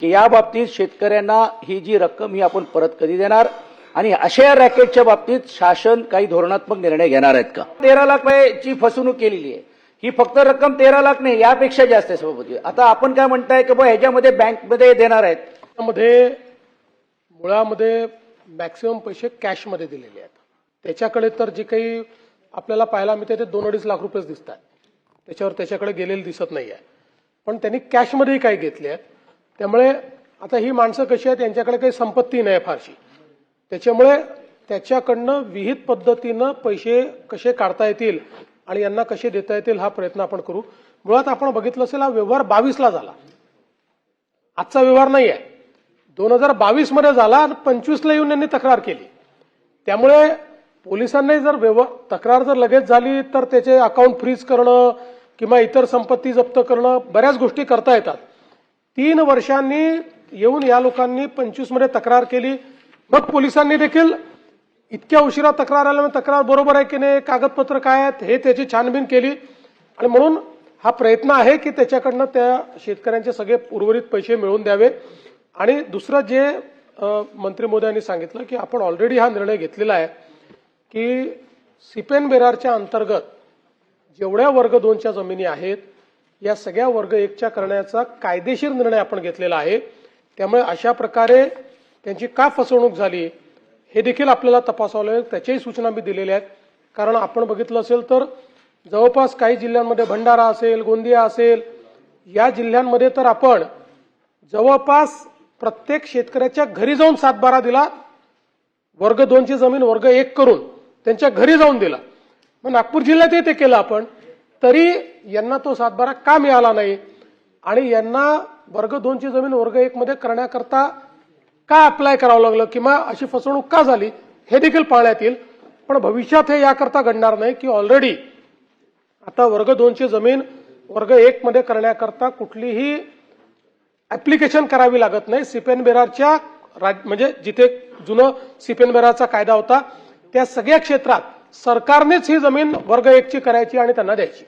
की या बाबतीत शेतकऱ्यांना ही जी रक्कम ही आपण परत कधी देणार आणि अशा रॅकेटच्या बाबतीत शासन काही धोरणात्मक निर्णय घेणार आहेत का? 13 लाख रुपयाची फसवणूक केलेली आहे, ही फक्त रक्कम 13 लाख नाही, यापेक्षा जास्त आहे सभापती. आता आपण काय म्हणताय की ह्याच्यामध्ये बँकमध्ये देणार आहेत? त्यामध्ये मुळामध्ये मॅक्सिमम पैसे कॅशमध्ये दिलेले आहेत. त्याच्याकडे तर जे काही आपल्याला पाहायला मिळते ते 2-2.5 लाख रुपयेच दिसतात, त्याच्यावर त्याच्याकडे गेलेले दिसत नाही आहे. पण त्यांनी कॅशमध्येही काही घेतले आहेत. त्यामुळे आता ही माणसं कशी आहेत, यांच्याकडे काही संपत्ती नाही फारशी, त्याच्यामुळे त्याच्याकडनं विहित पद्धतीनं पैसे कसे काढता येतील आणि यांना कसे देता येतील हा प्रयत्न आपण करू. मुळात आपण बघितलं असेल, हा व्यवहार 22ला झाला, आजचा व्यवहार नाही आहे. 2022 मध्ये झाला आणि 25ला येऊन यांनी तक्रार केली. त्यामुळे पोलिसांनी जर तक्रार जर लगेच झाली तर त्याचे अकाउंट फ्रीज करणं किंवा इतर संपत्ती जप्त करणं, बऱ्याच गोष्टी करता येतात. 3 वर्षांनी येऊन या लोकांनी 25 मध्ये तक्रार केली, मग पोलिसांनी देखील इतक्या उशिरा तक्रार आल्यामुळे तक्रार बरोबर आहे की नाही, कागदपत्र काय आहेत, हे त्याची छानबीन केली. आणि म्हणून हा प्रयत्न आहे की त्याच्याकडनं त्या शेतकऱ्यांचे सगळे उर्वरित पैसे मिळवून द्यावे. आणि दुसरं जे मंत्री महोदयांनी सांगितलं की आपण ऑलरेडी हा निर्णय घेतलेला आहे की सिपेन बेरारच्या अंतर्गत जेवढ्या वर्ग 2च्या जमिनी आहेत या सगळ्या वर्ग 1च्या करण्याचा कायदेशीर निर्णय आपण घेतलेला आहे. त्यामुळे अशा प्रकारे त्यांची का फसवणूक झाली हे देखील आपल्याला तपासावं लागेल, त्याच्याही सूचना मी दिलेल्या आहेत. कारण आपण बघितलं असेल तर जवळपास काही जिल्ह्यांमध्ये भंडारा असेल, गोंदिया असेल, या जिल्ह्यांमध्ये तर आपण जवळपास प्रत्येक शेतकऱ्याच्या घरी जाऊन 7-12 दिला, वर्ग 2ची जमीन वर्ग 1 करून त्यांच्या घरी जाऊन दिला. मग नागपूर जिल्ह्यातही ते केलं आपण, तरी यांना तो 7-12 का मिळाला नाही आणि यांना वर्ग 2ची जमीन वर्ग 1 मध्ये करण्याकरता का अप्लाय करावं लागलं किंवा अशी फसवणूक का झाली हे देखील पाहण्यात येईल. पण भविष्यात हे याकरता घडणार नाही की ऑलरेडी आता वर्ग 2ची जमीन वर्ग 1 मध्ये करण्याकरता कुठलीही ऍप्लिकेशन करावी लागत नाही. सिपेन बेरारच्या म्हणजे जिथे जुनं सिपेन बेरारचा कायदा होता त्या सगळ्या क्षेत्रात सरकारनेच ही जमीन वर्ग 1ची करायची आणि त्यांना द्यायची.